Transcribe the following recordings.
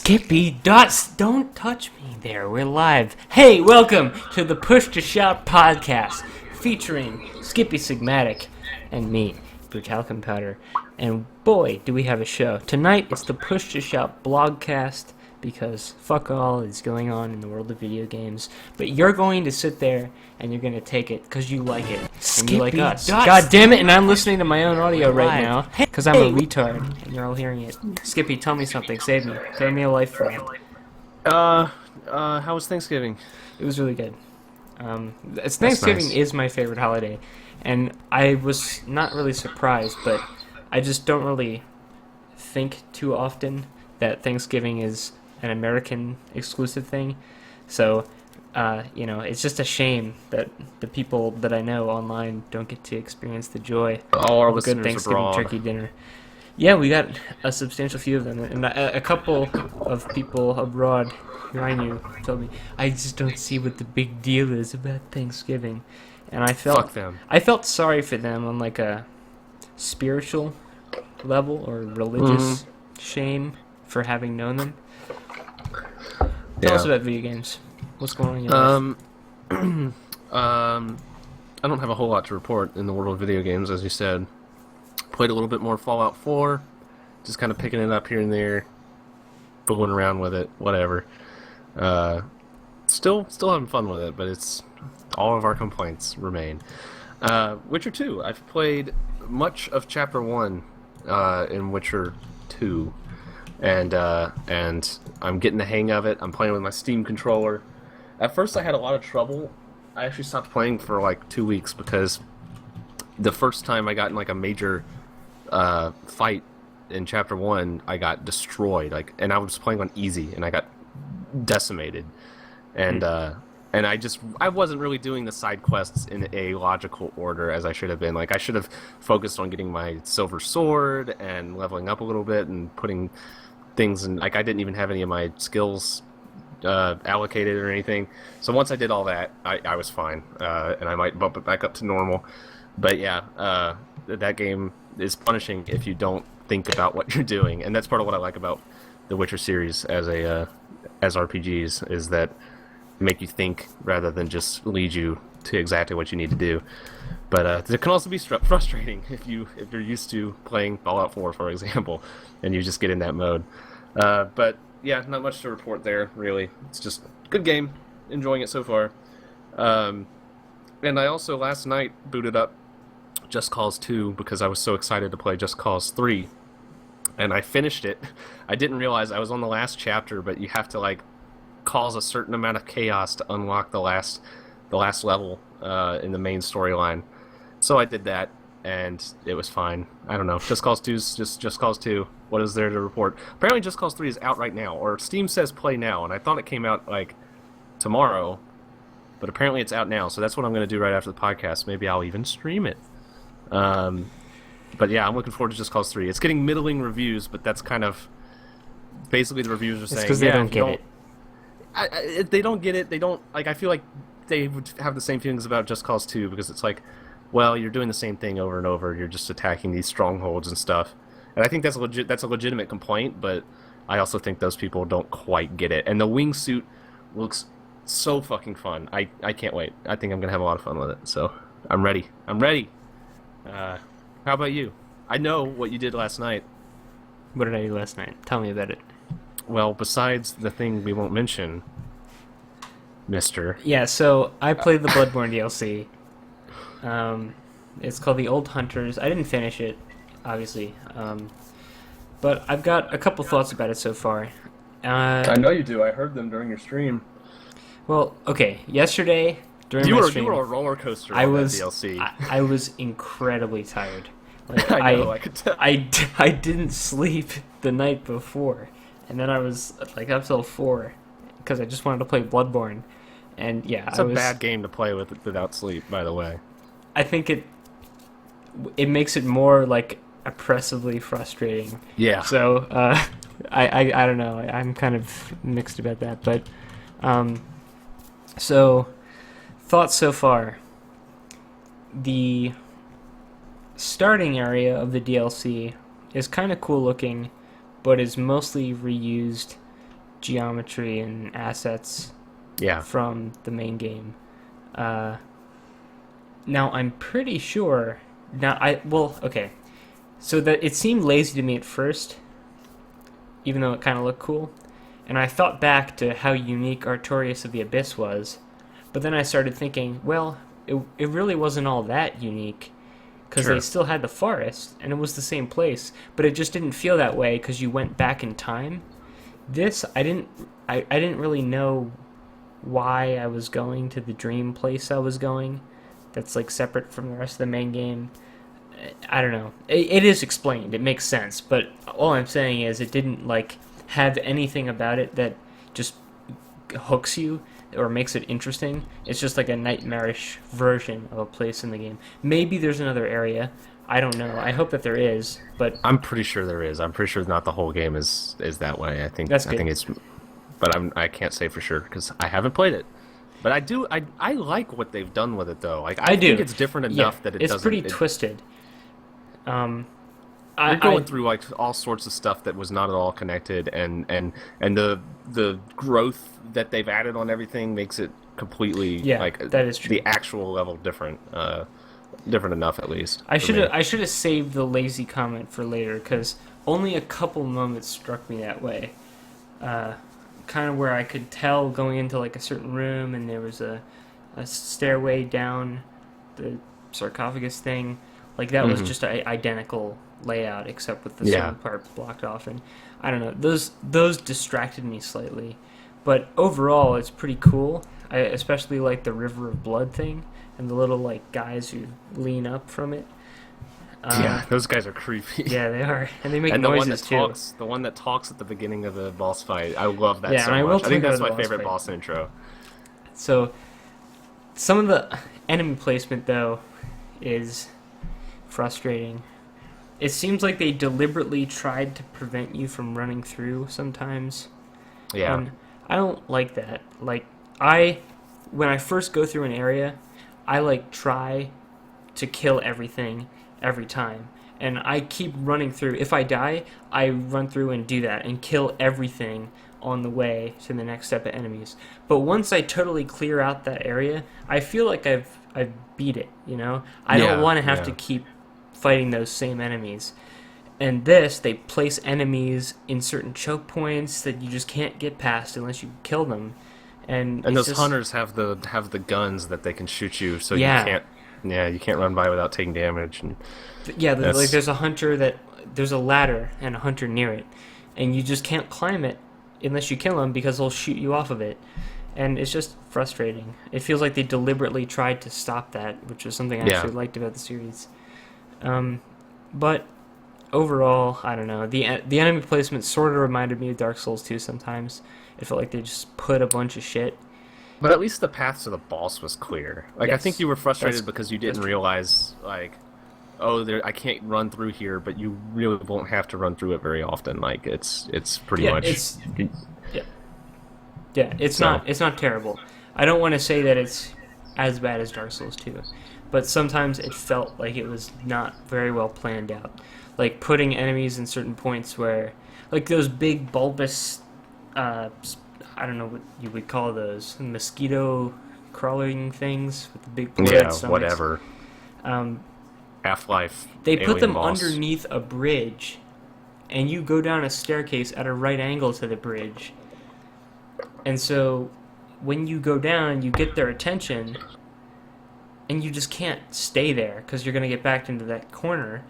Skippy Dust, don't touch me there. We're live. Hey, welcome to the Push to Shout podcast featuring Skippy Sigmatic and me, Brutalcum Powder. And boy, do we have a show. Tonight it's the Push to Shout blogcast because fuck all is going on in the world of video games. But you're going to sit there and you're going to take it because you like it. And you like us. Dust. God damn it, and I'm listening to my own audio right now because I'm a retard and you're all hearing it. Skippy, tell me something. Save me. Throw me a life frame. How was Thanksgiving? It was really good. Thanksgiving nice. is my favorite holiday, and I was not really surprised, but I just don't really think too often that Thanksgiving is an American exclusive thing. So, it's just a shame that the people that I know online don't get to experience the joy All our of a good listeners Thanksgiving abroad. turkey dinner. Yeah, we got a substantial few of them, and a couple of people abroad who I knew told me, I just don't see what the big deal is about Thanksgiving. And I Fuck them. felt sorry for them on like a spiritual level or religious shame for having known them. Tell us about video games. What's going on in your life? I don't have a whole lot to report in the world of video games, as you said. Played a little bit more Fallout 4, just kind of picking it up here and there, fooling around with it, whatever. Still having fun with it, but it's all of our complaints remain. Witcher 2. I've played much of Chapter 1 in Witcher 2, and I'm getting the hang of it. I'm playing with my Steam controller. At first, I had a lot of trouble. I actually stopped playing for like 2 weeks because the first time I got in like a major fight in Chapter 1, I got destroyed. And I was playing on easy, and I got decimated. And I wasn't really doing the side quests in a logical order as I should have been. Like, I should have focused on getting my silver sword and leveling up a little bit and putting things in. Like, I didn't even have any of my skills allocated or anything. So once I did all that, I was fine. And I might bump it back up to normal. But yeah, that game is punishing if you don't think about what you're doing. And that's part of what I like about the Witcher series as RPGs, is that make you think rather than just lead you to exactly what you need to do. But it can also be frustrating if you're used to playing Fallout 4, for example, and you just get in that mode. But yeah, not much to report there, really. It's just good game, enjoying it so far. And I also last night booted up Just Cause 2 because I was so excited to play Just Cause 3, and I finished it. I didn't realize I was on the last chapter, but you have to cause a certain amount of chaos to unlock the last level in the main storyline. So I did that, and it was fine. I don't know. Just Cause 2 is just Cause 2. What is there to report? Apparently Just Cause 3 is out right now, or Steam says play now, and I thought it came out tomorrow, but apparently it's out now. So that's what I'm going to do right after the podcast. Maybe I'll even stream it. But yeah, I'm looking forward to Just Cause 3. It's getting middling reviews, but that's kind of basically the reviews are saying. It's because they don't get it. They don't get it. They don't I feel like they would have the same feelings about Just Cause 2 because it's like, well, you're doing the same thing over and over. You're just attacking these strongholds and stuff. And I think that's a legitimate complaint, but I also think those people don't quite get it. And the wingsuit looks so fucking fun. I can't wait. I think I'm gonna have a lot of fun with it. So I'm ready. How about you? I know what you did last night. What did I do last night? Tell me about it. Well, besides the thing we won't mention, mister. Yeah, so I played the Bloodborne DLC. It's called The Old Hunters. I didn't finish it, obviously. But I've got a couple thoughts about it so far. I know you do. I heard them during your stream. Well, okay. Yesterday, during my stream, you were a roller coaster I on was, that DLC. I was incredibly tired. I know, I could tell. I didn't sleep the night before. And then I was up till 4 because I just wanted to play Bloodborne. And yeah, it's a bad game to play without sleep, by the way. I think it makes it more oppressively frustrating. Yeah. So I don't know. I'm kind of mixed about that, but so thoughts so far. The starting area of the DLC is kind of cool looking, but is mostly reused geometry and assets Yeah. from the main game. Now I'm pretty sure. Okay. So that it seemed lazy to me at first, even though it kind of looked cool. And I thought back to how unique Artorias of the Abyss was, but then I started thinking, well, it really wasn't all that unique, because Sure. they still had the forest, and it was the same place, but it just didn't feel that way because you went back in time. This, I didn't really know why I was going to the dream place I was going. That's like separate from the rest of the main game. I don't know. It is explained. It makes sense, but all I'm saying is it didn't like have anything about it that just hooks you or makes it interesting. It's just like a nightmarish version of a place in the game. Maybe there's another area. I don't know. I hope that there is, but I'm pretty sure there is. I'm pretty sure not the whole game is that way. I think That's I good. think it's, but I can't say for sure because I haven't played it. But I like what they've done with it though. Like I do. think it's different enough that it it's doesn't. pretty it, twisted. You're going through like all sorts of stuff that was not at all connected, and the growth that they've added on everything makes it completely like that is true. the actual level different. Different enough at least. I for should me. have saved the lazy comment for later because only a couple moments struck me that way. Kind of where I could tell going into like a certain room and there was a stairway down the sarcophagus thing. Like that was just an identical layout except with the certain parts blocked off, and I don't know, those distracted me slightly, but overall it's pretty cool. I especially like the river of blood thing and the little like guys who lean up from it. Yeah, those guys are creepy. Yeah, they are, and they make And the noises one that too. talks, the one that talks at the beginning of the boss fight, I love that Yeah, so and I will much. I think talk that's about my the boss favorite fight. boss intro. So some of the enemy placement though is frustrating. It seems like they deliberately tried to prevent you from running through sometimes. Yeah, And I don't like that. Like when I first go through an area, I like try to kill everything every time. And I keep running through. If I die, I run through and do that and kill everything on the way to the next step of enemies. But once I totally clear out that area, I feel like I've beat it, you know? I Yeah, don't want to have yeah. to keep fighting those same enemies. And this, they place enemies in certain choke points that you just can't get past unless you kill them. And and it's those just, hunters have the guns that they can shoot you, so Yeah. you can't run by without taking damage. And Yeah, That's- like there's a hunter there's a ladder and a hunter near it, and you just can't climb it unless you kill him because he'll shoot you off of it, and it's just frustrating. It feels like they deliberately tried to stop that, which is something I Yeah. actually liked about the series. But overall, I don't know. The enemy placement sort of reminded me of Dark Souls 2 sometimes. It felt like they just put a bunch of shit. But at least the path to the boss was clear. Like I Yes. think you were frustrated That's- because you didn't that's true. realize like, oh, I can't run through here, but you really won't have to run through it very often. Like it's pretty Yeah, much. Yeah, it's So- not terrible. I don't want to say that it's as bad as Dark Souls 2, but sometimes it felt like it was not very well planned out. Like putting enemies in certain points where, like those big bulbous, I don't know what you would call those, mosquito crawling things with the big bloated yeah, stomachs. whatever. Um, Half-Life. They put alien them boss. underneath a bridge, and you go down a staircase at a right angle to the bridge. And so, when you go down, you get their attention, and you just can't stay there because you're going to get backed into that corner.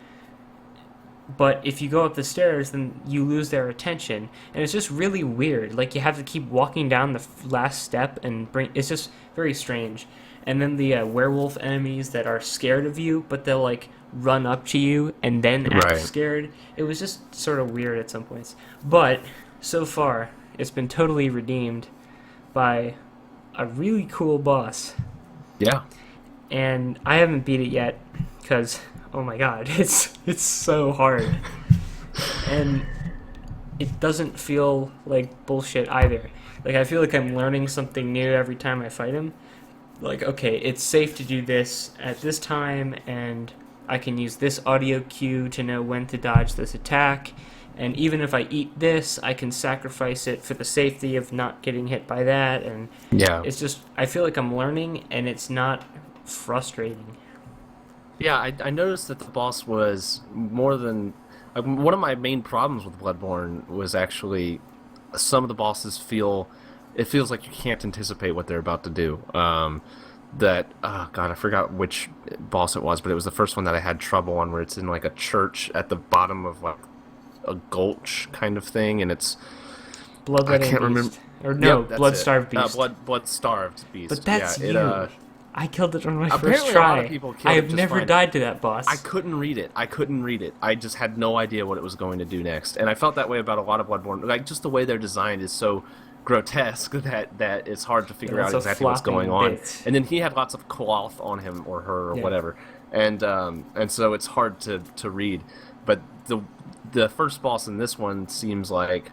But if you go up the stairs, then you lose their attention, and it's just really weird. Like you have to keep walking down the last step and it's just very strange. And then the werewolf enemies that are scared of you, but they'll like run up to you and then act Right. scared. It was just sort of weird at some points. But so far, it's been totally redeemed by a really cool boss. Yeah. And I haven't beat it yet because, oh my god, it's so hard. And it doesn't feel like bullshit either. Like I feel like I'm learning something new every time I fight him. Like, okay, it's safe to do this at this time, and I can use this audio cue to know when to dodge this attack, And even if I eat this, I can sacrifice it for the safety of not getting hit by that. And Yeah. it's just, I feel like I'm learning, and it's not frustrating. Yeah, I noticed that the boss was more than one of my main problems with Bloodborne was actually some of the bosses feels like you can't anticipate what they're about to do. That oh god, I forgot which boss it was, but it was the first one that I had trouble on, where it's in like a church at the bottom of like a gulch kind of thing, and it's Bloodletting I can't remember. Beast. Or no, Yep, that's Blood-Starved it. Beast. Blood-Starved Beast. But that's yeah, you. I killed it on my Apparently first a try. lot of people killed I it have just never fine. died to that boss. I couldn't read it. I just had no idea what it was going to do next, and I felt that way about a lot of Bloodborne. Like just the way they're designed is so grotesque that it's hard to figure out lots of exactly what's going flopping on. bits. And then he had lots of cloth on him or her or Yeah. whatever, and so it's hard to read. But the first boss in this one seems like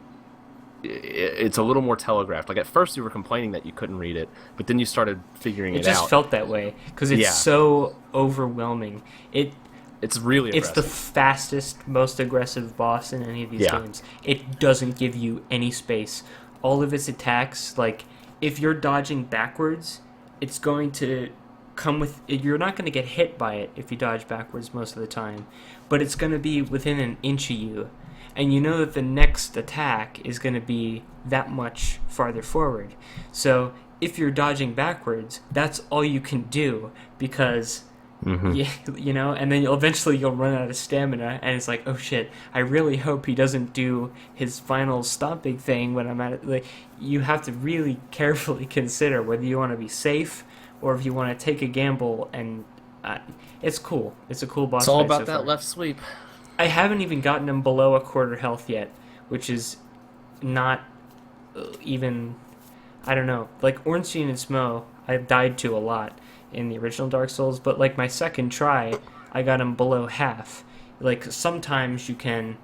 it's a little more telegraphed. Like at first you were complaining that you couldn't read it, but then you started figuring It it just out. felt that way because it's Yeah. so overwhelming. It's really It's the aggressive. fastest, most aggressive boss in any of these Yeah. games. It doesn't give you any space. All of its attacks, like if you're dodging backwards, it's going to come with. You're not going to get hit by it if you dodge backwards most of the time, but it's going to be within an inch of you, and you know that the next attack is going to be that much farther forward. So if you're dodging backwards, that's all you can do because. Yeah, you know, and then eventually you'll run out of stamina, and it's like, oh shit! I really hope he doesn't do his final stomping thing when I'm at it. Like, you have to really carefully consider whether you want to be safe or if you want to take a gamble. And it's cool. It's a cool boss. It's all fight about so that far. left sweep. I haven't even gotten him below a quarter health yet, which is not even. I don't know. Like Ornstein and Smo, I died to a lot in the original Dark Souls, but like my second try, I got him below half. Like sometimes you can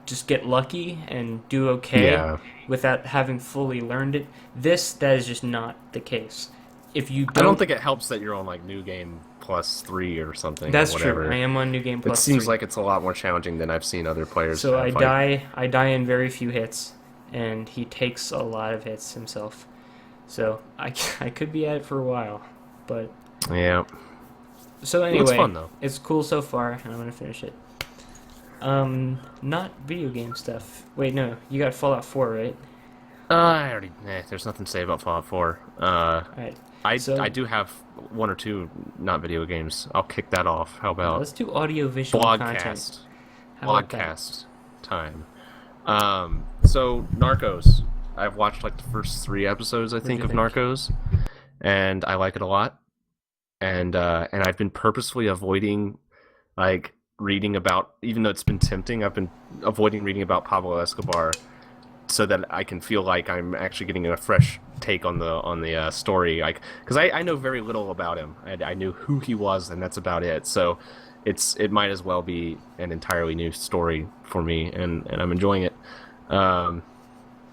just get lucky and do okay Yeah. without having fully learned it. That is just not the case. If you I don't think it helps that you're on like New Game Plus 3 or something. that's or whatever. true. I am on New Game It Plus. seems 3. like it's a lot more challenging than I've seen other players. So I fight. die in very few hits, and he takes a lot of hits himself. So I could be at it for a while, but Yeah. so anyway, It's fun though. it's cool so far, and I'm gonna finish it. Not video game stuff. Wait, no, you got Fallout 4, right? I already. There's nothing to say about Fallout 4. All right, I So- do have one or two not video games. I'll kick that off. How about let's do audio visual content. blogcast? How about that? Blogcast time. So Narcos. I've watched like the first 3 episodes, I think, you of think? Narcos, and I like it a lot. And I've been purposefully avoiding like reading about, even though it's been tempting, I've been avoiding reading about Pablo Escobar so that I can feel like I'm actually getting a fresh take on the story, like because I know very little about him. I knew who he was, and that's about it. So it might as well be an entirely new story for me, and I'm enjoying it.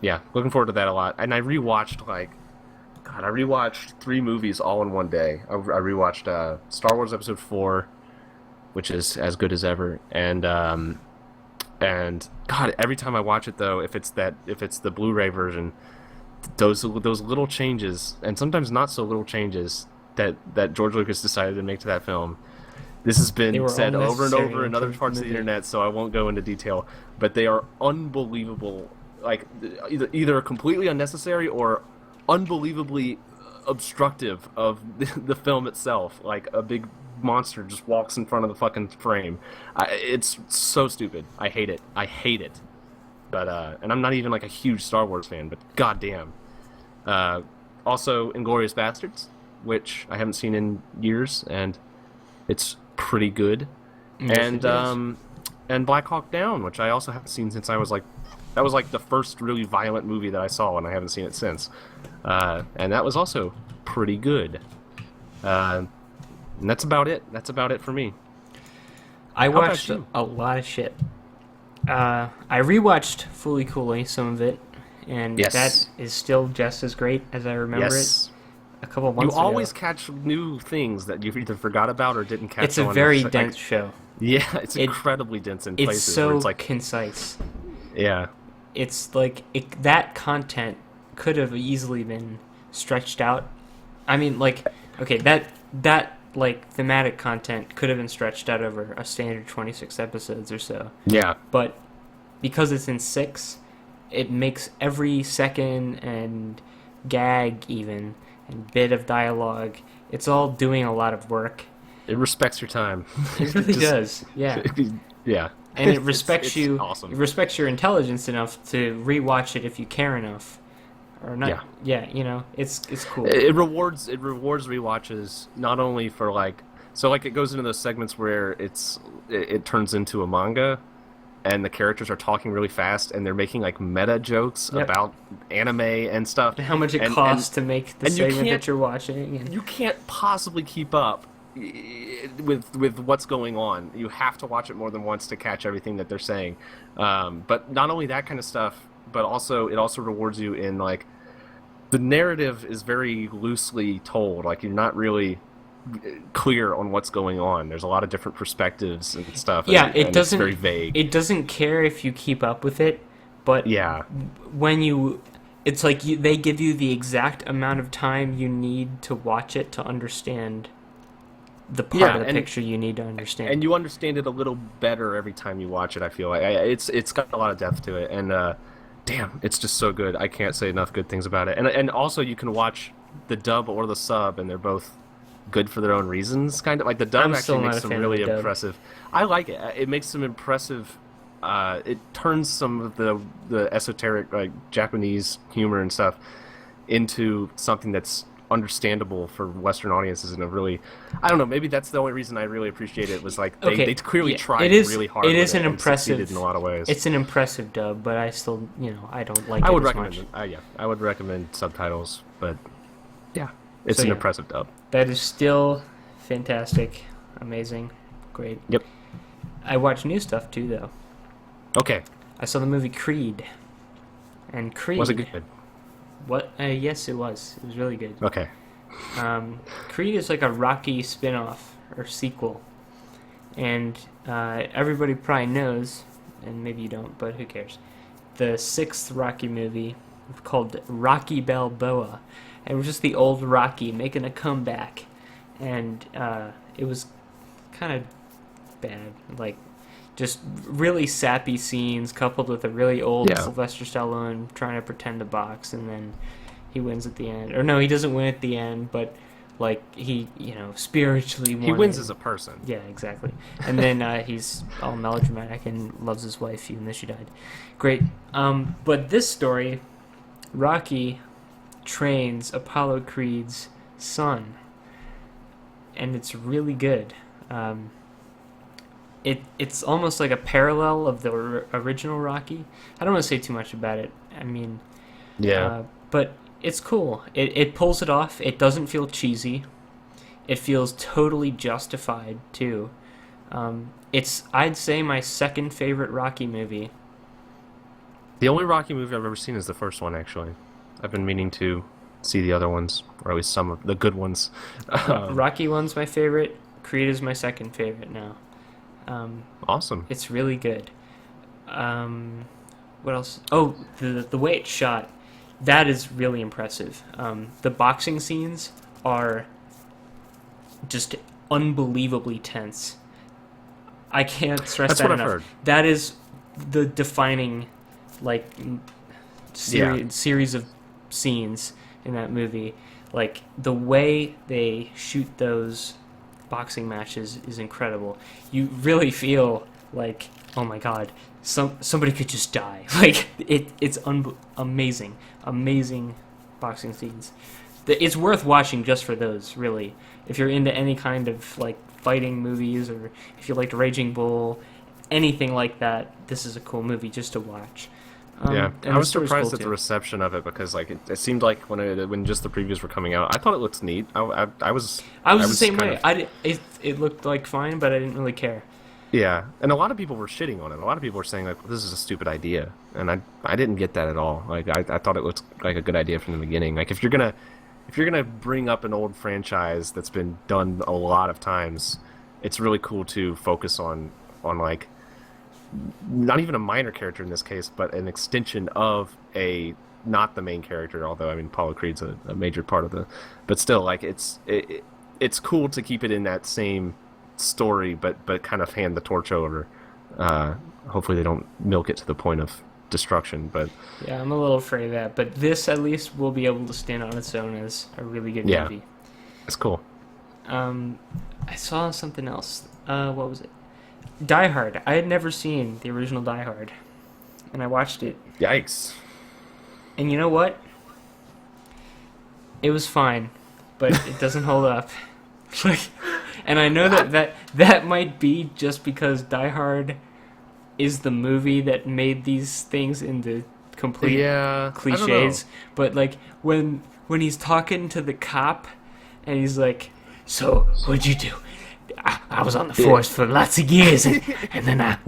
Yeah, looking forward to that a lot. And I rewatched I rewatched 3 movies all in one day. I rewatched Star Wars Episode 4, which is as good as ever, and God, every time I watch it though, if it's the Blu-ray version, those little changes, and sometimes not so little changes that George Lucas decided to make to that film. This has They been were said over and unnecessary over in and other improved parts the of the movie. internet, so I won't go into detail. But they are unbelievable, like either completely unnecessary or unbelievably obstructive of the film itself. Like a big monster just walks in front of the fucking frame. It's so stupid. I hate it. But and I'm not even like a huge Star Wars fan, but goddamn. Also, Inglourious Bastards, which I haven't seen in years, and it's pretty good. Yes, and it is. And Black Hawk Down, which I also haven't seen since I was like, that was like the first really violent movie that I saw, and I haven't seen it since. And that was also pretty good. And that's about it. That's about it for me. I about watched you? a lot of shit. I rewatched Fully Coolly, some of it, and Yes. that is still just as great as I remember Yes. it a couple You months always ago. catch new things that you either forgot about or didn't catch It's a on. very Like, dense show. yeah, it's It- incredibly dense in It's places so where it's like, concise. Yeah. it's like that content could have easily been stretched out. I mean, like, okay, that like thematic content could have been stretched out over a standard 26 episodes or so. Yeah. But because it's in 6, it makes every second and gag even and bit of dialogue, it's all doing a lot of work. It respects your time. It really Just- does. Yeah. Yeah. And it respects it's you. Awesome. It respects your intelligence enough to rewatch it if you care enough, or not. Yeah. Yeah, it's cool. It rewards rewatches not only for like it goes into those segments where it turns into a manga and the characters are talking really fast and they're making like meta jokes Yep. about anime and stuff. How much it and- costs to make the and you segment can't- that you're watching. And You can't possibly keep up with what's going on. You have to watch it more than once to catch everything that they're saying. But not only that kind of stuff, but also it also rewards you in like the narrative is very loosely told. Like you're not really clear on what's going on. There's a lot of different perspectives and stuff. yeah, and it it's doesn't. very vague. It doesn't care if you keep up with it, but Yeah, when you, it's like they give you the exact amount of time you need to watch it to understand the part Yeah, of the and- picture you need to understand. and you understand it a little better every time you watch it. I feel like it's got a lot of depth to it, and damn, it's just so good. I can't say enough good things about it. And also you can watch the dub or the sub, and they're both good for their own reasons. Kind of like the dub I'm still actually not makes a some fan of really the dub. impressive. I like it. It makes some impressive. It turns some of the esoteric like Japanese humor and stuff into something that's understandable for Western audiences in a really, I don't know, maybe that's the only reason I really appreciate it was like Okay, they clearly yeah, tried it is- really hard. it with is an and impressive- succeeded in a lot of ways. It's an impressive dub, but I still, I don't like I it would as recommend much. it. Yeah, I would recommend subtitles, but yeah, it's So, an yeah. impressive dub. That is still fantastic, amazing, great. Yep. I watch new stuff too, though. Okay, I saw the movie Creed, and Creed. was it good? What? Yes, it was. It was really good. Okay. Creed is like a Rocky spin-off or sequel, and everybody probably knows, and maybe you don't, but who cares? The 6th Rocky movie called Rocky Balboa, and it was just the old Rocky making a comeback, and it was kind of bad, like just really sappy scenes coupled with a really old Yeah. Sylvester Stallone trying to pretend to box, and then he wins at the end. Or no, he doesn't win at the end, but like he, spiritually won. He wins it. as a person. Yeah, exactly. And then he's all melodramatic and loves his wife even though she died. Great. But this story, Rocky trains Apollo Creed's son, and it's really good. It's almost like a parallel of the original Rocky. I don't want to say too much about it. I mean, Yeah. but it's cool. It pulls it off. It doesn't feel cheesy. It feels totally justified too. It's, I'd say, my second favorite Rocky movie. The only Rocky movie I've ever seen is the first one, actually. I've been meaning to see the other ones, or at least some of the good ones. Rocky 1's my favorite. Creed is my second favorite now. Awesome. It's really good. What else? Oh, the way it's shot, that is really impressive. The boxing scenes are just unbelievably tense. I can't stress That's that what I've enough. heard. That is the defining, like, series of scenes in that movie. Like, the way they shoot those boxing matches is incredible. You really feel like, oh my god, somebody could just die. Like, it's amazing boxing scenes. It's worth watching just for those, really. If you're into any kind of like fighting movies, or if you liked Raging Bull, anything like that, this is a cool movie just to watch. Yeah, and I the was story's surprised cool at the too. reception of it because like it seemed like when just the previews were coming out, I thought it looked neat. I was I was the same kind way. of- It looked like fine, but I didn't really care. Yeah, and a lot of people were shitting on it. A lot of people were saying like, "This is a stupid idea," and I didn't get that at all. Like I thought it looked like a good idea from the beginning. Like if you're gonna bring up an old franchise that's been done a lot of times, it's really cool to focus on like not even a minor character in this case, but an extension of a not the main character. Although I mean, Apollo Creed's a major part of the, but still, like it's cool to keep it in that same story, but kind of hand the torch over. Hopefully, they don't milk it to the point of destruction. But Yeah, I'm a little afraid of that. But this, at least, will be able to stand on its own as a really good Yeah. movie. it's cool. I saw something else. What was it? Die Hard. I had never seen the original Die Hard, and I watched it. Yikes! And you know what? It was fine, but it doesn't hold up. Like, and I know that might be just because Die Hard is the movie that made these things into complete Yeah, I don't know. cliches. But like when he's talking to the cop, and he's like, "So what'd you do?" I was on the force for lots of years, and then I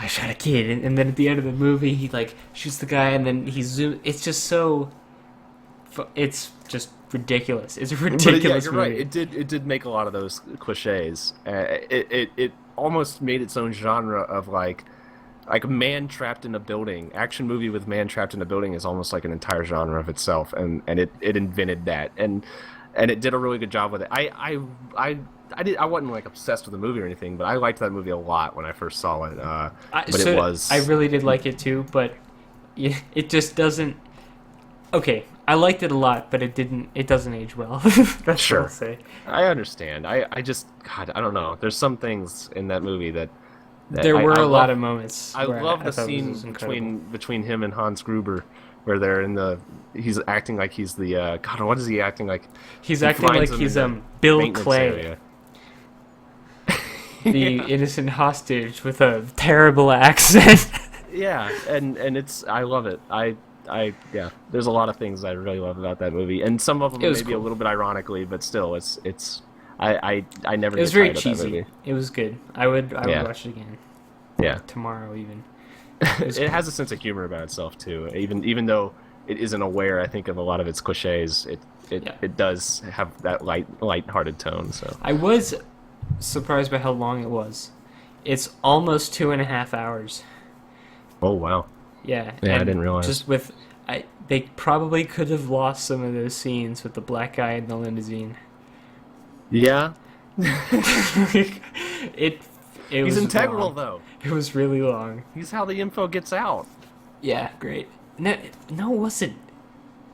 shot a kid, and then at the end of the movie, he like shoots the guy, and then he zooms. It's just so, it's just ridiculous. It's a But ridiculous you're movie. right. It did make a lot of those cliches. It almost made its own genre of like a man trapped in a building. Action movie with man trapped in a building is almost like an entire genre of itself, and it invented that, and it did a really good job with it. I wasn't like obsessed with the movie or anything, but I liked that movie a lot when I first saw it. I really did like it too, but it just doesn't. Okay, I liked it a lot, but it doesn't age well. That's Sure. what I'll say. I understand. I just God, I don't know. There's some things in that movie that There were I a lot love- of moments. I where love the thought it scene was incredible. between him and Hans Gruber, where they're he's acting like he's the God. What is he acting like? He's He acting finds like him he's in the Bill maintenance Clay, area. the innocent hostage with a terrible accent. Yeah, and it's I love it. Yeah. There's a lot of things I really love about that movie, and some of them It was maybe a cool. little bit ironically, but still, I never. It was get very tired of that cheesy. movie. It was good. I would Yeah. watch it again Yeah, tomorrow even. it has a sense of humor about itself too. Even though it isn't aware, I think, of a lot of its cliches, Yeah. it does have that light-hearted tone. So I was surprised by how long it was. It's almost 2.5 hours. oh wow. Yeah. Yeah, I and didn't realize. Just with, they probably could have lost some of those scenes with the black guy in the limousine. Yeah, it he's was integral long. though. It was really long. He's how the info gets out. Yeah, great. No, it wasn't.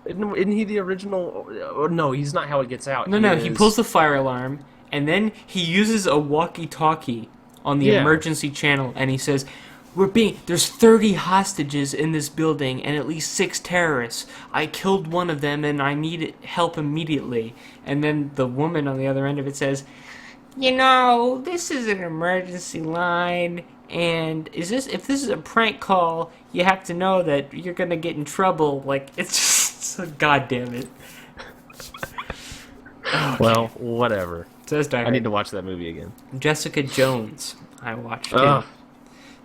Isn't he the original? No, he's not how it gets out. No, he is- pulls the fire alarm, and then he uses a walkie-talkie on the Yeah. emergency channel, and he says, there's 30 hostages in this building and at least 6 terrorists. I killed one of them and I need help immediately. And then the woman on the other end of it says, this is an emergency line, and if this is a prank call, you have to know that you're gonna get in trouble. Like, it's just, God damn it. Well, whatever. Says Die I Hard. need to watch that movie again. Jessica Jones. I watched Ugh. it.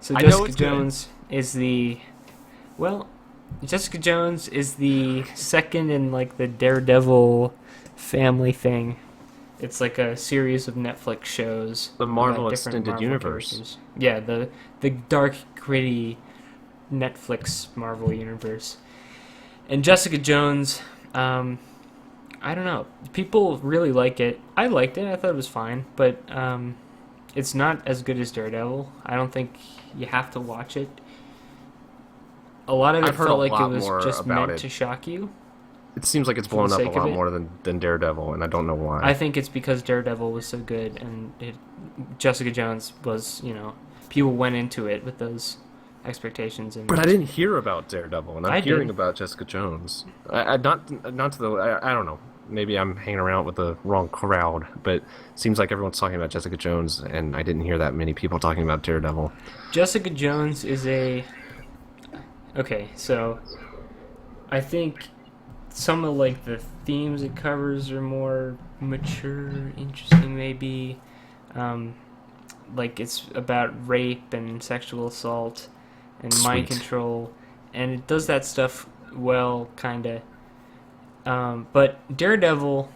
So I know Jessica it's good. Jones is Jessica Jones is the second in like the Daredevil family thing. It's like a series of Netflix shows. The Marvel about different Extended Marvel Universe. characters. Yeah, the dark, gritty Netflix Marvel universe. And Jessica Jones, I don't know. People really like it. I liked it. I thought it was fine, but it's not as good as Daredevil. I don't think you have to watch it. A lot of it I've heard felt a like lot it was more just about meant it. to shock you. It seems like it's For blown the up a sake of lot it. more than Daredevil, and I don't know why. I think it's because Daredevil was so good, and Jessica Jones was, people went into it with those expectations. And But I didn't hear about Daredevil, and I'm I hearing did. about Jessica Jones. I not to the. I don't know. Maybe I'm hanging around with the wrong crowd, but it seems like everyone's talking about Jessica Jones, and I didn't hear that many people talking about Daredevil. Jessica Jones is a... Okay, so I think some of like the themes it covers are more mature, interesting maybe. Like it's about rape and sexual assault and mind Sweet. control, and it does that stuff well, kinda. But Daredevil...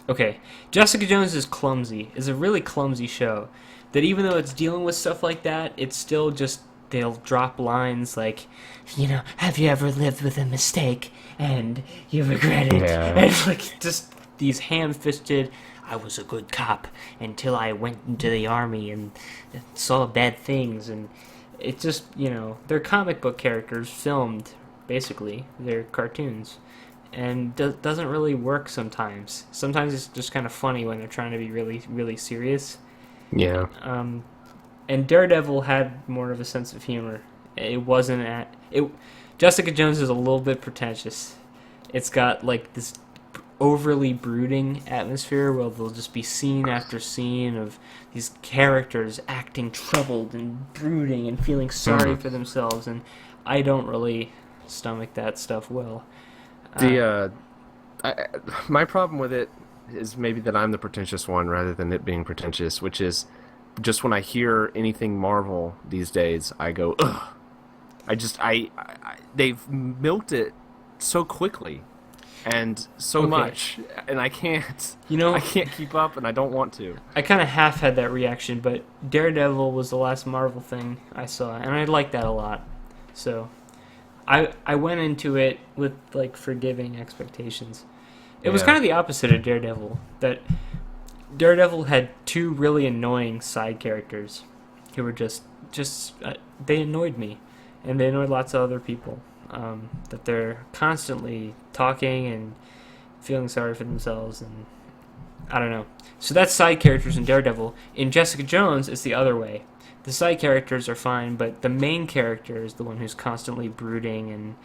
Okay, Jessica Jones is clumsy. It's a really clumsy show. That even though it's dealing with stuff like that, it's still just they'll drop lines like, have you ever lived with a mistake and you regret it? Yeah. And like just these ham-fisted, I was a good cop until I went into the army and saw bad things, and it just, they're comic book characters filmed, basically. They're cartoons. And doesn't really work sometimes. Sometimes it's just kind of funny when they're trying to be really, really serious. Yeah. And Daredevil had more of a sense of humor. It wasn't Jessica Jones is a little bit pretentious. It's got like this overly brooding atmosphere where there'll just be scene after scene of these characters acting troubled and brooding and feeling sorry for themselves, and I don't really stomach that stuff well. My problem with it is maybe that I'm the pretentious one rather than it being pretentious, which is just when I hear anything Marvel these days, I go, ugh. They've milked it so quickly and so much, and I can't keep up, and I don't want to. I kind of half had that reaction, but Daredevil was the last Marvel thing I saw, and I liked that a lot. So I went into it with like forgiving expectations. It was kind of the opposite of Daredevil. That Daredevil had two really annoying side characters who were just they annoyed me, and they annoyed lots of other people. That they're constantly talking and feeling sorry for themselves, and I don't know. So that's side characters in Daredevil. In Jessica Jones, it's the other way. The side characters are fine, but the main character is the one who's constantly brooding, and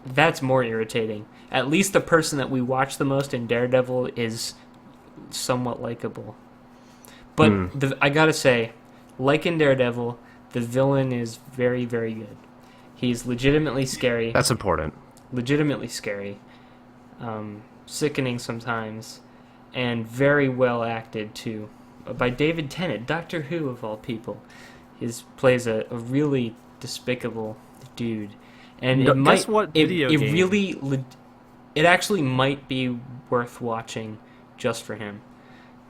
that's more irritating. At least the person that we watch the most in Daredevil is somewhat likable. But I gotta say, like in Daredevil, the villain is very, very good. He's legitimately scary. That's important. Legitimately scary. Sickening sometimes. And very well acted, too. By David Tennant, Doctor Who of all people. He plays a really despicable dude. And it actually might be worth watching just for him.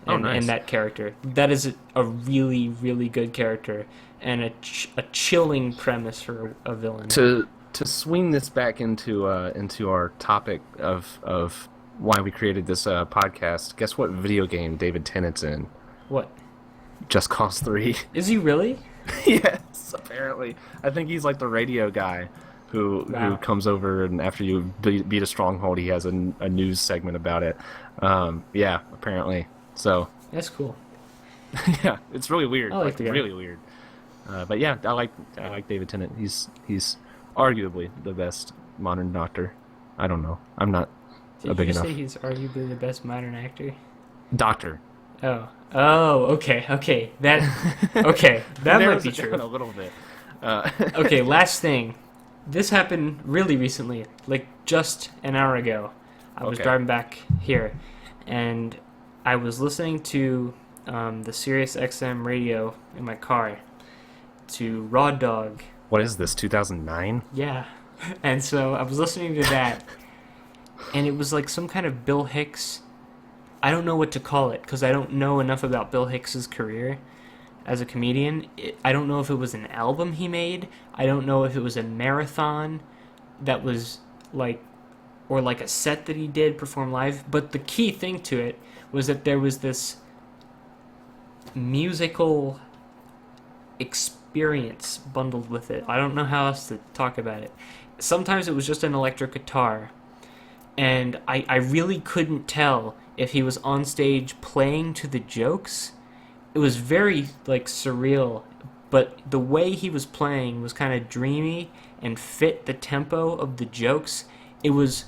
And that character. That is a really, really good character, and a chilling premise for a villain. To swing this back into our topic of why we created this podcast, guess what video game David Tennant's in? What? Just Cause 3. Is he really? Yes, apparently. I think he's like the radio guy who comes over, and after you beat a stronghold, he has a news segment about it. Yeah, apparently. So that's cool. Yeah, it's really weird. I like the guy. Really weird. But yeah, I like David Tennant. He's arguably the best modern Doctor. I don't know. I'm not a big enough. Did you say he's arguably the best modern actor? Doctor. Oh, okay. That might be true. A little bit. Okay, last thing. This happened really recently, like just an hour ago. I was driving back here, and I was listening to the Sirius XM radio in my car to Raw Dog. What is this, 2009? Yeah. And so I was listening to that, and it was like some kind of Bill Hicks. I don't know what to call it, because I don't know enough about Bill Hicks's career as a comedian. I don't know if it was an album he made. I don't know if it was a marathon that was like, or like a set that he did perform live. But the key thing to it was that there was this musical experience bundled with it. I don't know how else to talk about it. Sometimes it was just an electric guitar, and I really couldn't tell if he was on stage playing to the jokes. It was very like surreal, but the way he was playing was kind of dreamy and fit the tempo of the jokes. It was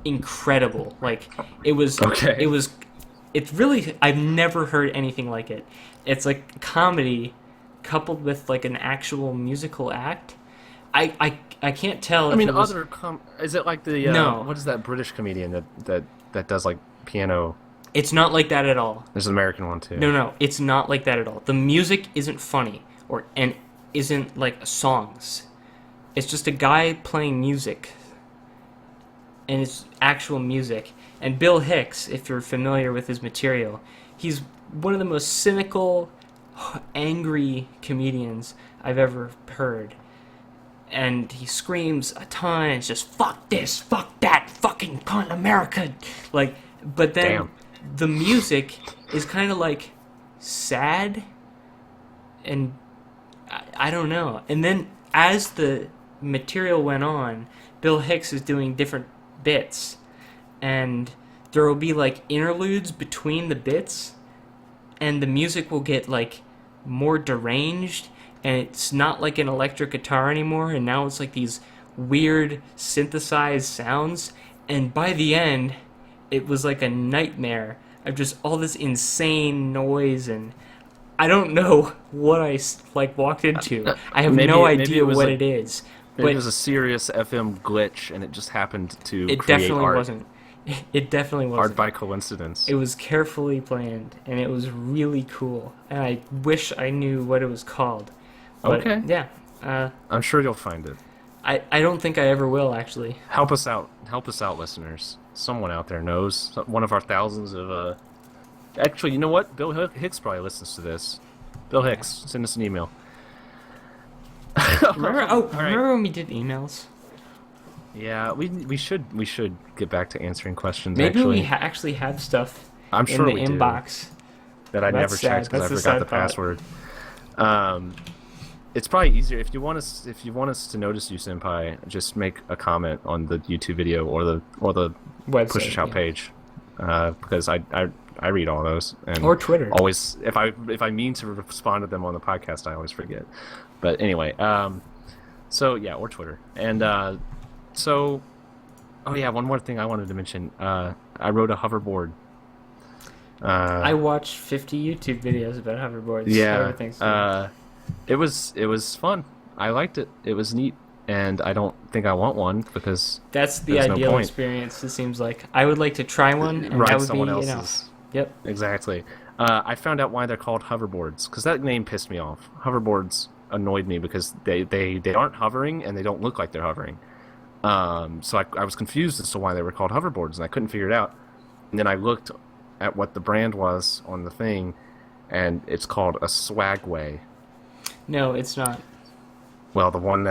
incredible. Like it's really, I've never heard anything like it. It's like comedy coupled with like an actual musical act. I can't tell. I mean, is it like the no? What is that British comedian that does like piano? It's not like that at all. There's an American one too. No, it's not like that at all. The music isn't funny and isn't like songs. It's just a guy playing music, and it's actual music. And Bill Hicks, if you're familiar with his material, he's one of the most cynical, angry comedians I've ever heard. And he screams a ton. It's just fuck this, fuck that, fucking cunt America. Like, but then Damn. the music is kind of like sad, and I don't know. And then as the material went on, Bill Hicks is doing different bits, and there will be like interludes between the bits, and the music will get like more deranged, and it's not like an electric guitar anymore, and now it's like these weird synthesized sounds, and by the end it was like a nightmare of just all this insane noise, and I don't know what I like walked into. I have no idea what it is. It was a serious FM glitch, and it just happened to It create definitely art. wasn't. It definitely wasn't. Art by coincidence. It was carefully planned, and it was really cool. And I wish I knew what it was called. But, Okay. Yeah. I'm sure you'll find it. I don't think I ever will, actually. Help us out. Help us out, listeners. Someone out there knows. One of our thousands of... Actually, you know what? Bill Hicks probably listens to this. Bill Hicks, send us an email. Remember when we did emails? Yeah, we should get back to answering questions. Maybe actually. we actually have stuff I'm sure in the we do. inbox. That I That's never sad. checked because I That's a forgot sad the thought. password. It's probably easier if you want us to notice you, Senpai. Just make a comment on the YouTube video or the Website, Push to Shout yeah. page, because I read all those, and Or Twitter. Always, if I mean to respond to them on the podcast, I always forget. But anyway, so yeah, or Twitter, and so, oh yeah, one more thing I wanted to mention. I rode a hoverboard. I watched 50 YouTube videos about hoverboards. Yeah, Everything's cool. it was fun. I liked it. It was neat, and I don't think I want one because That's the there's no ideal point. experience. It seems like I would like to try one, and Ride that would someone be else's. enough. Yep. Exactly. I found out why they're called hoverboards because that name pissed me off. Hoverboards annoyed me because they aren't hovering and they don't look like they're hovering. So I was confused as to why they were called hoverboards, and I couldn't figure it out. And then I looked at what the brand was on the thing, and it's called a Swagway. No, it's not. Well, the one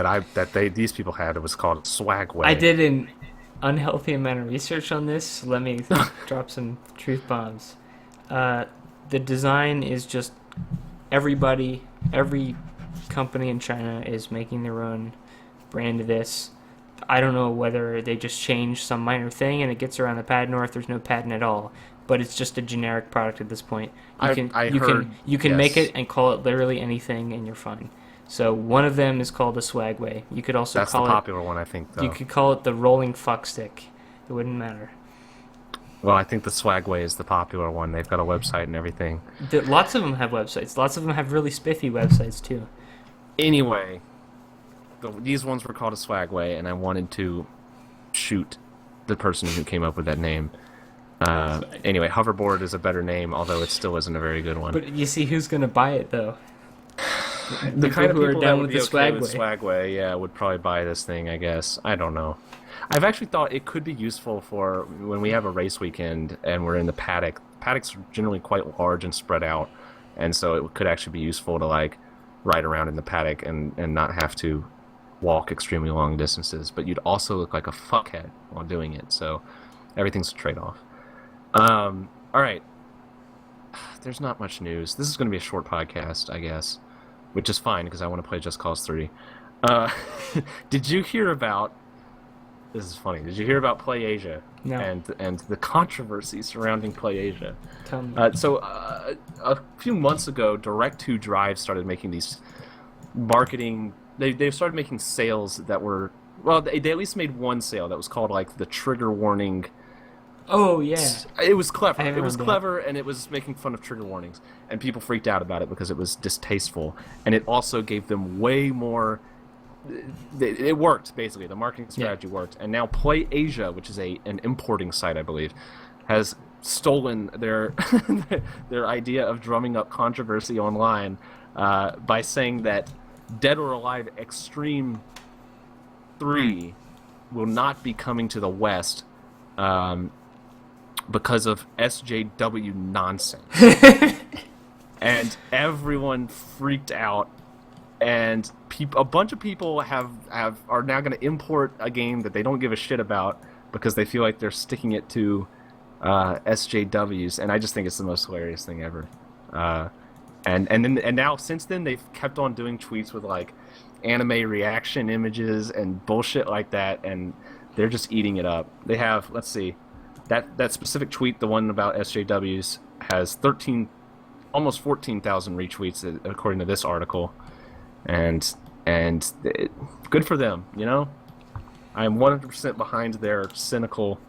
these people had, it was called a Swagway. I did an unhealthy amount of research on this. Let me drop some truth bombs. The design is just every company in China is making their own brand of this. I don't know whether they just changed some minor thing and it gets around the patent, or if there's no patent at all. But it's just a generic product at this point. You can make yes. it and call it literally anything, and you're fine. So one of them is called a Swagway. You could also That's the call popular one, I think, though. You could call it the rolling fuck stick. It wouldn't matter. Well, I think the Swagway is the popular one. They've got a website and everything. Lots of them have websites. Lots of them have really spiffy websites too. Anyway, these ones were called a Swagway, and I wanted to shoot the person who came up with that name. Anyway, hoverboard is a better name, although it still isn't a very good one. But you see, who's going to buy it though? The kind of who are people that down would with be the okay with Swagway. Swagway, yeah, would probably buy this thing, I guess. I don't know. I've actually thought it could be useful for when we have a race weekend and we're in the paddock. Paddocks are generally quite large and spread out, and so it could actually be useful to like ride around in the paddock and not have to walk extremely long distances. But you'd also look like a fuckhead while doing it, so everything's a trade-off. All right. There's not much news. This is going to be a short podcast, I guess, which is fine because I want to play Just Cause 3. Did you hear about... This is funny. Did you hear about PlayAsia? No. And the controversy surrounding PlayAsia? Tell me. A few months ago, Direct2 Drive started making these marketing... They started making sales that were... Well, they at least made one sale that was called, like, the trigger warning... Oh yeah. It was clever. I haven't It was heard that. clever, and it was making fun of trigger warnings, and people freaked out about it because it was distasteful, and it also gave them way more. It worked basically. The marketing strategy worked, and now PlayAsia, which is an importing site, I believe, has stolen their their idea of drumming up controversy online by saying that Dead or Alive Extreme 3 will not be coming to the West. Because of SJW nonsense. And everyone freaked out and a bunch of people are now going to import a game that they don't give a shit about because they feel like they're sticking it to SJWs, and I just think it's the most hilarious thing ever. And now since then they've kept on doing tweets with like anime reaction images and bullshit like that, and they're just eating it up. They have, let's see, that specific tweet, the one about SJWs, has almost 14,000 retweets according to this article, and good for them, you know. I am 100% behind their cynical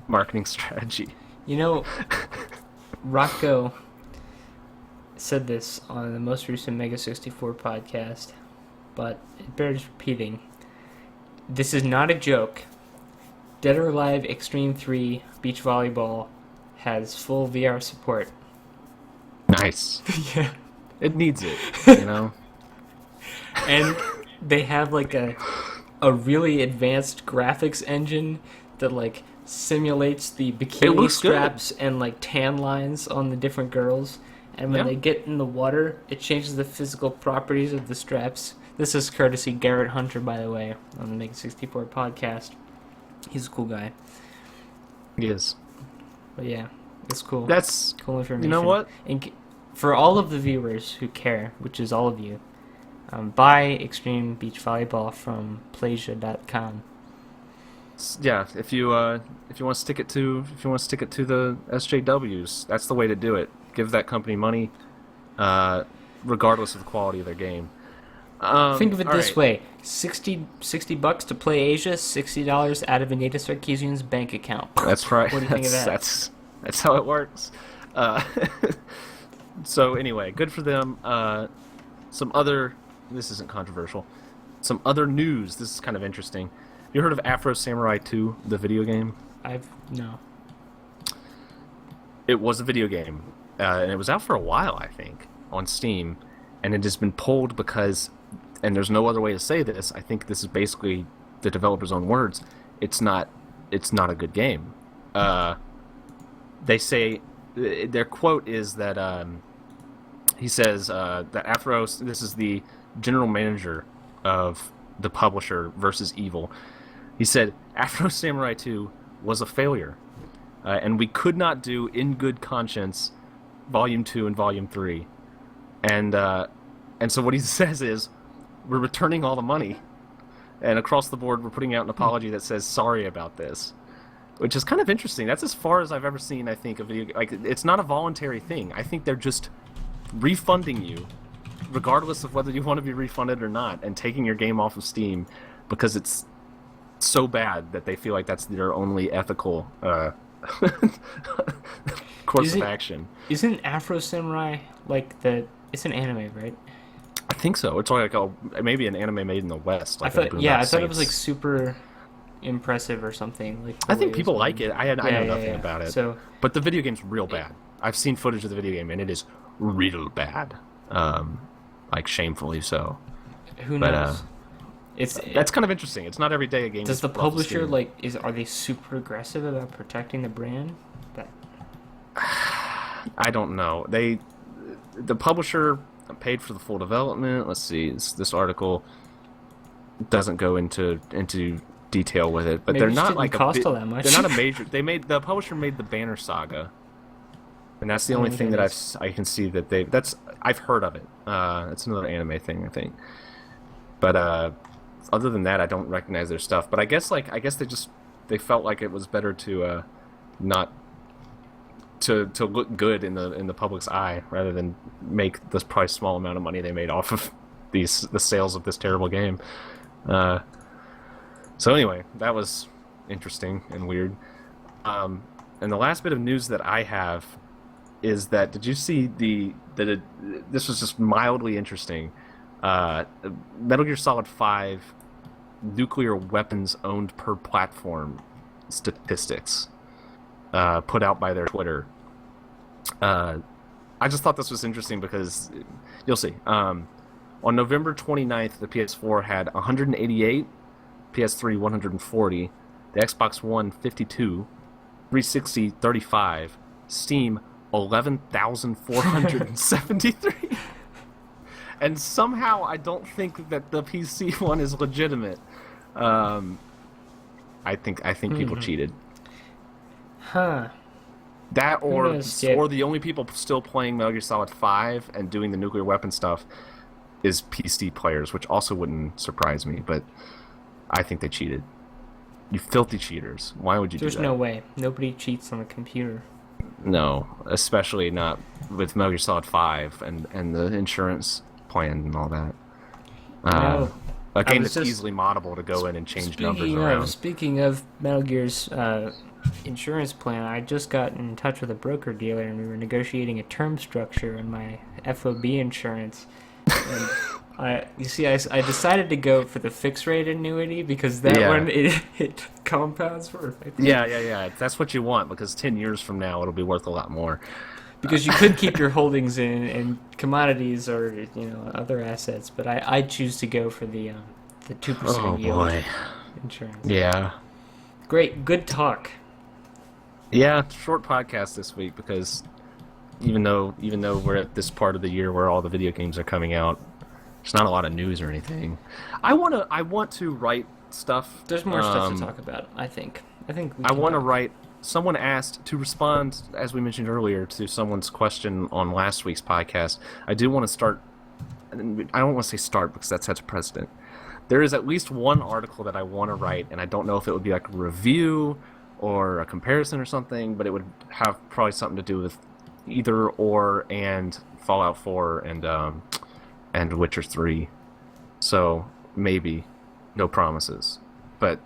marketing strategy. You know, Rocco said this on the most recent Mega 64 podcast, but it bears repeating. This is not a joke. Dead or Alive Extreme 3 Beach Volleyball has full VR support. Nice. Yeah. It needs it, you know? And they have like a really advanced graphics engine that like simulates the bikini straps and like tan lines on the different girls. And when they get in the water, it changes the physical properties of the straps. This is courtesy Garrett Hunter, by the way, on the Mega 64 podcast. He's a cool guy. He is. But yeah, it's cool. That's cool information. You know what? And for all of the viewers who care, which is all of you, buy Extreme Beach Volleyball from Plasia.com. Yeah, if you want to stick it to the SJWs, that's the way to do it. Give that company money, regardless of the quality of their game. Think of it this way: $60 to play Asia, $60 out of Anita Sarkeesian's bank account. That's right. What do you think of that? That's how it works. So anyway, good for them. This isn't controversial. Some other news. This is kind of interesting. You heard of Afro Samurai 2, the video game? No. It was a video game, and it was out for a while, I think, on Steam, and it has been pulled because, and there's no other way to say this, I think this is basically the developer's own words, it's not a good game. They say, their quote is that, he says that Afro, this is the general manager of the publisher Versus Evil, he said, Afro Samurai 2 was a failure, and we could not do in good conscience Volume 2 and Volume 3. And so what he says is, we're returning all the money, and across the board we're putting out an apology that says sorry about this, which is kind of interesting. That's as far as I've ever seen, I think, a video. Like, it's not a voluntary thing. I think they're just refunding you, regardless of whether you want to be refunded or not, and taking your game off of Steam because it's so bad that they feel like that's their only ethical course of action. Isn't Afro Samurai like it's an anime, right? I think so. It's like maybe an anime made in the West. Like I thought it was like super impressive or something. Like I think people like it. I know nothing about it. But the video game's real bad. I've seen footage of the video game, and it is real bad. Like shamefully so. Who knows? That's kind of interesting. It's not every day a game. Does the publisher are they super aggressive about protecting the brand? I don't know. The publisher paid for the full development. Let's see. This article doesn't go into detail with it, but Maybe they're not like all that much. They're not a major. The publisher made the Banner Saga, and that's the only thing that I can see that I've heard of it. It's another anime thing, I think. But other than that, I don't recognize their stuff. But I guess they felt like it was better to not to look good in the public's eye rather than make this probably small amount of money they made off of the sales of this terrible game. So anyway, that was interesting and weird. And the last bit of news that I have is that, did you see this was just mildly interesting. Metal Gear Solid 5 nuclear weapons owned per platform statistics put out by their Twitter. I just thought this was interesting because you'll see. On November 29th, the PS4 had 188, PS3 140, the Xbox One 52, 360 35, Steam 11,473. and somehow I don't think that the PC one is legitimate. I think people cheated. Huh. That or knows? Yeah. the only people still playing Metal Gear Solid 5 and doing the nuclear weapon stuff is PC players, which also wouldn't surprise me, but I think they cheated. You filthy cheaters. Why would you There's do that? no way. Nobody cheats on a computer. No, especially not with Metal Gear Solid 5 and the insurance plan and all that. No. A game was that's just- easily moddable to go in and change numbers around. Speaking of Metal Gear's insurance plan, I just got in touch with a broker dealer and we were negotiating a term structure on my FOB insurance. And I decided to go for the fixed rate annuity because that one it compounds perfectly. Yeah. That's what you want because 10 years from now it'll be worth a lot more. Because you could keep your holdings in commodities or other assets, but I choose to go for the 2% yield insurance. Yeah. Great, good talk. Yeah, short podcast this week because even though we're at this part of the year where all the video games are coming out, there's not a lot of news or anything. I want to write stuff. There's more stuff to talk about. I think. I want to write. Someone asked to respond, as we mentioned earlier, to someone's question on last week's podcast. I do want to start. I don't want to say start because that sets a precedent. There is at least one article that I want to write, and I don't know if it would be like a review or a comparison or something, but it would have probably something to do with either or and Fallout 4 and Witcher 3. So maybe, no promises. But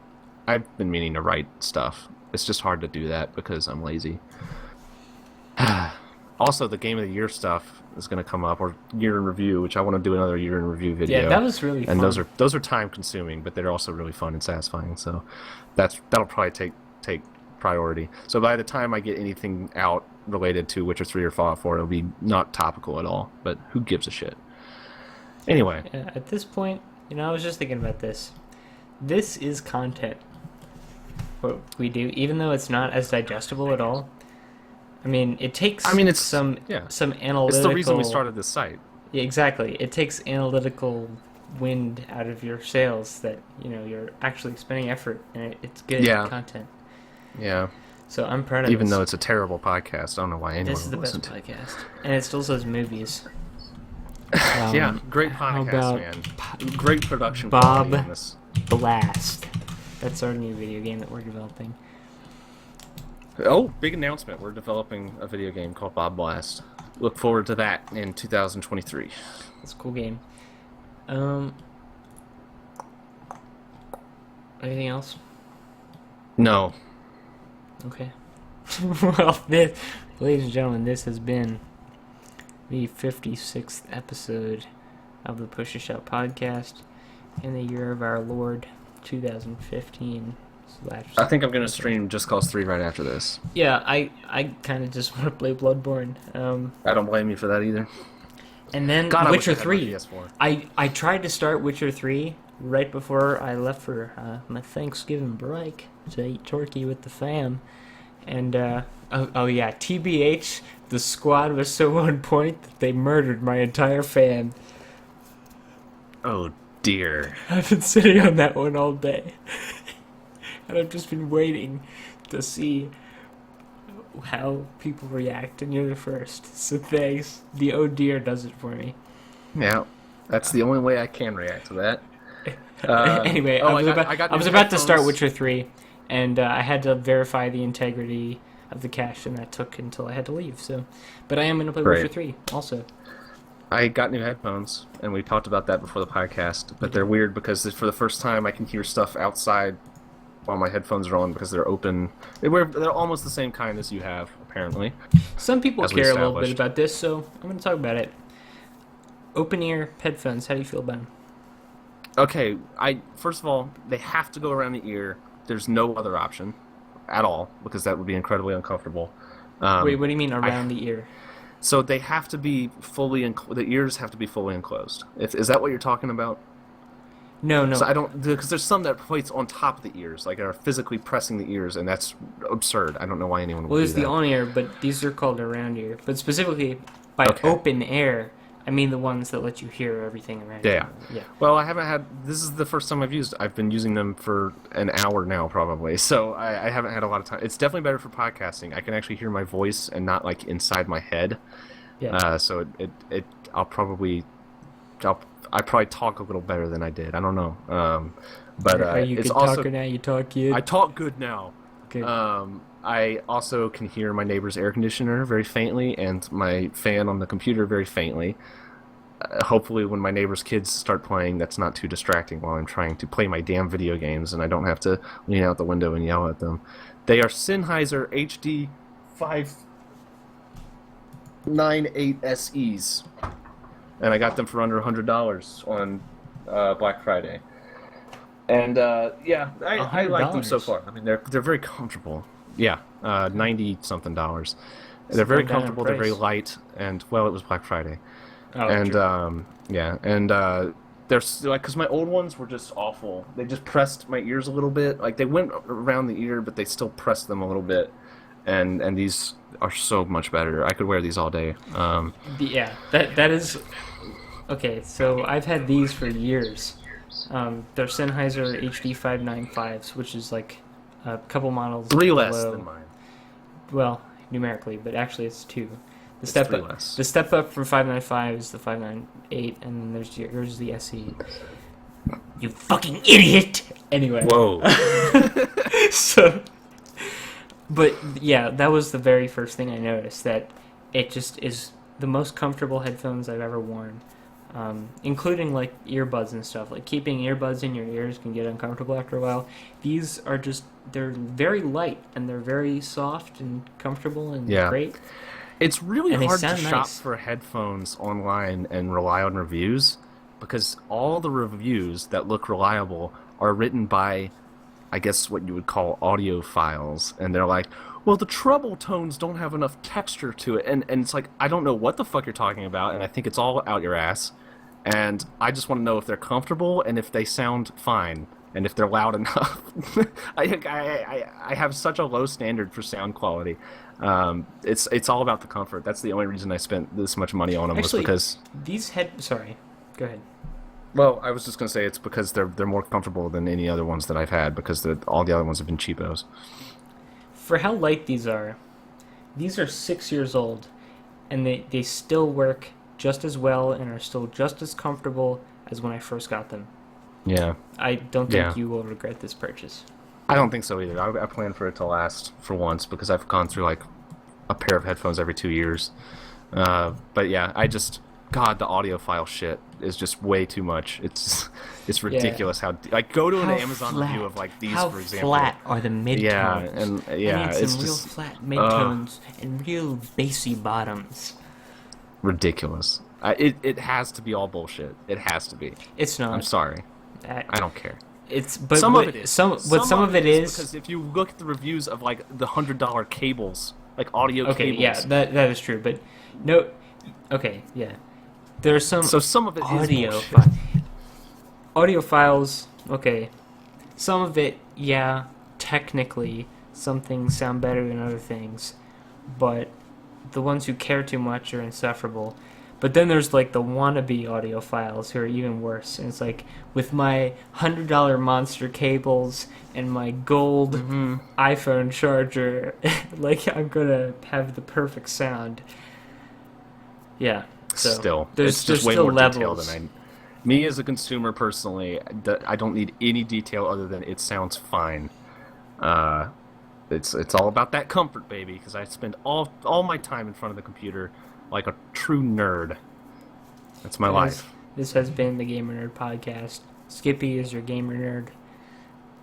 I've been meaning to write stuff. It's just hard to do that because I'm lazy. Also, the Game of the Year stuff is going to come up, or Year in Review, which I want to do another Year in Review video. Yeah, that was really fun. And those are time consuming, but they're also really fun and satisfying. So that'll probably take priority. So by the time I get anything out related to Witcher 3 or Fallout 4, it'll be not topical at all. But who gives a shit? Anyway. At this point, I was just thinking about this. This is content. What we do, even though it's not as digestible at all. I mean, it takes it's some analytical... It's the reason we started this site. Yeah, exactly. It takes analytical wind out of your sails that, you're actually spending effort, and it's good content. Yeah. So I'm proud of Even though it's a terrible podcast, I don't know why anyone This is the would best listen to. podcast. And it still says movies. Yeah, great podcast, about man. Great production Bob quality in this. Blast. That's our new video game that we're developing. Oh, big announcement. We're developing a video game called Bob Blast. Look forward to that in 2023. It's a cool game. Anything else? No. Okay. Well, ladies and gentlemen, this has been the 56th episode of the Push to Shout podcast in the year of our Lord 2015. I think I'm going to stream Just Cause 3 right after this. Yeah, I kind of just want to play Bloodborne. I don't blame you for that either. And then God, Witcher I wish 3. I had my PS4. I tried to start Witcher 3 right before I left for my Thanksgiving break to eat turkey with the fam. And, oh yeah, TBH, the squad was so on point that they murdered my entire fam. Oh, dear. I've been sitting on that one all day. And I've just been waiting to see how people react, and you're the first. So thanks. The oh dear does it for me. Yeah, that's the only way I can react to that. Anyway, I was new about to start headphones. Witcher 3, and I had to verify the integrity of the cache, and that took until I had to leave. So, but I am going to play Right. Witcher 3 also. I got new headphones, and we talked about that before the podcast, but they're weird because for the first time I can hear stuff outside while my headphones are on because they're open. They're almost the same kind as you have, apparently. Some people As we care a little bit established. about this, so I'm going to talk about it. Open ear headphones, how do you feel about them? Okay, first of all, they have to go around the ear. There's no other option at all because that would be incredibly uncomfortable. Wait, what do you mean around the ear? So they have to be fully the ears have to be fully enclosed. Is that what you're talking about? No. So I don't, because there's some that place on top of the ears, like are physically pressing the ears, and that's absurd. I don't know why anyone would Well, do there's that. the on ear, but these are called around ear. But specifically, by Okay. open air, I mean the ones that let you hear everything around you. Yeah. Yeah. Well, I haven't had. This is the first time I've been using them for an hour now, probably. So I haven't had a lot of time. It's definitely better for podcasting. I can actually hear my voice and not like inside my head. Yeah. So I probably talk a little better than I did. I don't know. But Are you it's good also talker now? You talk kid? I talk good now. Okay. I also can hear my neighbor's air conditioner very faintly and my fan on the computer very faintly. Hopefully, when my neighbor's kids start playing, that's not too distracting while I'm trying to play my damn video games and I don't have to lean out the window and yell at them. They are Sennheiser HD 598 SEs. And I got them for under $100 on Black Friday. And yeah, I like them so far. I mean, they're very comfortable. Yeah, $90-something. They're very comfortable. They're very light, and well, it was Black Friday. Oh, And true. yeah, and they're like, because my old ones were just awful. They just pressed my ears a little bit. Like they went around the ear, but they still pressed them a little bit. And these are so much better. I could wear these all day. Yeah, that is okay. So I've had these for years. They're Sennheiser HD 595s, which is like a couple models 3 less below. than mine. Well, numerically, but actually it's 2. It's 3 less. The step up from 595 is the 598, and then there's the SE. You fucking idiot! Anyway. Whoa. So, but yeah, that was the very first thing I noticed, that it just is the most comfortable headphones I've ever worn. Including like earbuds and stuff. Like keeping earbuds in your ears can get uncomfortable after a while. These are they're very light and they're very soft and comfortable and great. It's really And they hard to sound shop nice. for headphones online and rely on reviews because all the reviews that look reliable are written by, I guess, what you would call audiophiles. And they're like, well, the treble tones don't have enough texture to it. And it's like, I don't know what the fuck you're talking about, and I think it's all out your ass. And I just want to know if they're comfortable and if they sound fine and if they're loud enough. I have such a low standard for sound quality. It's all about the comfort. That's the only reason I spent this much money on them. Actually, was because sorry, go ahead. well, I was just gonna say it's because they're more comfortable than any other ones that I've had because all the other ones have been cheapos. For how light these are 6 years old, and they still work just as well and are still just as comfortable as when I first got them. Yeah. I don't think you will regret this purchase. I don't think so either. I plan for it to last for once because I've gone through like a pair of headphones every 2 years. But yeah, God, the audiophile shit is just way too much. It's ridiculous how like go to an Amazon review of like these, for example. How flat are the midtones? Yeah, and yeah, I need it's some real just flat midtones and real bassy bottoms. ridiculous. It has to be all bullshit. It has to be. It's not. I'm sorry. I I don't care. It's but Some of it is. Some of it is because if you look at the reviews of like the $100 cables, like audio okay. cables. Yeah, that is true. But no, okay, yeah. There's some. So some of it audio is bullshit. audio files. Okay, some of it, yeah. Technically, some things sound better than other things, but the ones who care too much are insufferable. But then there's like the wannabe audiophiles who are even worse. And it's like with my $100 monster cables and my gold iPhone charger, like I'm gonna have the perfect sound. Yeah. So Still, there's it's just way still more levels. detailed than me as a consumer personally. I don't need any detail other than it sounds fine. It's all about that comfort, baby. Because I spend all my time in front of the computer like a true nerd. That's my life. This has been the Gamer Nerd Podcast. Skippy is your gamer nerd.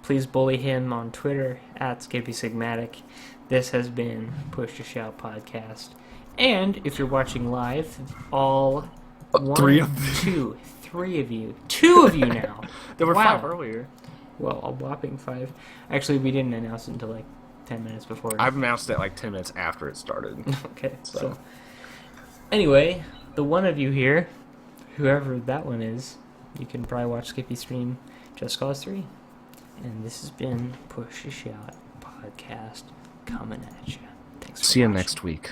Please bully him on Twitter at SkippySigmatic. This has been Push to Shout Podcast. And if you're watching live, all Three of you. Two of you now. There were Wow. 5 earlier. Well, a whopping 5. Actually, we didn't announce it until like 10 minutes before. I've announced it like 10 minutes after it started. Okay, So. so anyway, the one of you here, whoever that one is, you can probably watch Skippy stream Just Cause 3. And this has been Push to Shout Podcast coming at you. Thanks for See you watching. next week.